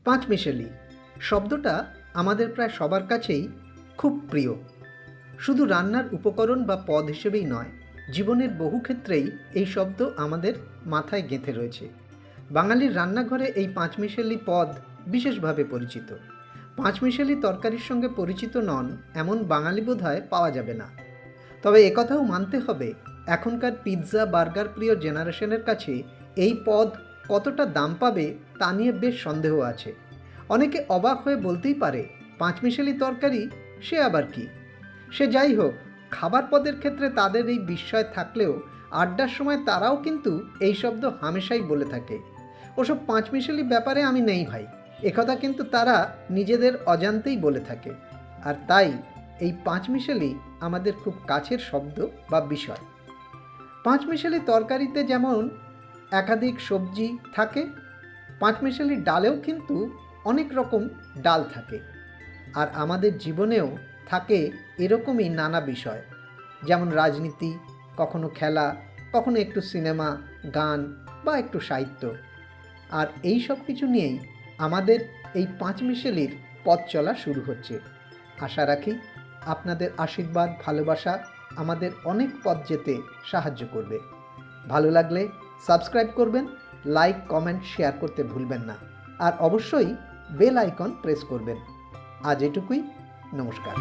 পাঁচমিশালি শব্দটা আমাদের প্রায় সবার কাছেই খুব প্রিয়। শুধু রান্নার উপকরণ বা পদ হিসেবেই নয়, জীবনের বহু ক্ষেত্রেই এই শব্দ আমাদের মাথায় গেঁথে রয়েছে। বাঙালির রান্নাঘরে এই পাঁচমিশালি পদ বিশেষভাবে পরিচিত। পাঁচমিশালি তরকারির সঙ্গে পরিচিত নন এমন বাঙালি বোধহয় পাওয়া যাবে না। তবে একথাও মানতে হবে, এখনকার পিৎজা বার্গার প্রিয় জেনারেশনের কাছে এই পদ কতটা দাম পাবে তা নিয়ে বেশ সন্দেহ আছে। অনেকে অবাক হয়ে বলতেই পারে, পাঁচমিশালি তরকারি সে আবার কি? সে যাই হোক, খাবার পদের ক্ষেত্রে তাদের এই বিস্ময় থাকলেও আড্ডার সময় তারাও কিন্তু এই শব্দ হামেশাই বলে থাকে, ওসব পাঁচমিশালি ব্যাপারে আমি নেই ভাই। একথা কিন্তু তারা নিজেদের অজান্তেই বলে থাকে। আর তাই এই পাঁচমিশালি আমাদের খুব কাছের শব্দ বা বিষয়। পাঁচমিশালি তরকারিতে যেমন একাধিক সবজি থাকে, পাঁচমিশালি ডালেও কিন্তু অনেক রকম ডাল থাকে। আর আমাদের জীবনেও থাকে এরকমই নানা বিষয়, যেমন রাজনীতি, কখনো খেলা, কখনো একটু সিনেমা, গান বা একটু সাহিত্য। আর এই সব কিছু নিয়েই আমাদের এই পাঁচমিশালির পথ চলা শুরু হচ্ছে। আশা রাখি আপনাদের আশীর্বাদ, ভালোবাসা আমাদের অনেক পথ যেতে সাহায্য করবে। ভালো লাগলে সাবস্ক্রাইব করবেন, লাইক, কমেন্ট, শেয়ার করতে ভুলবেন না। আর অবশ্যই বেল আইকন প্রেস করবেন। আজ এটুকুই, নমস্কার।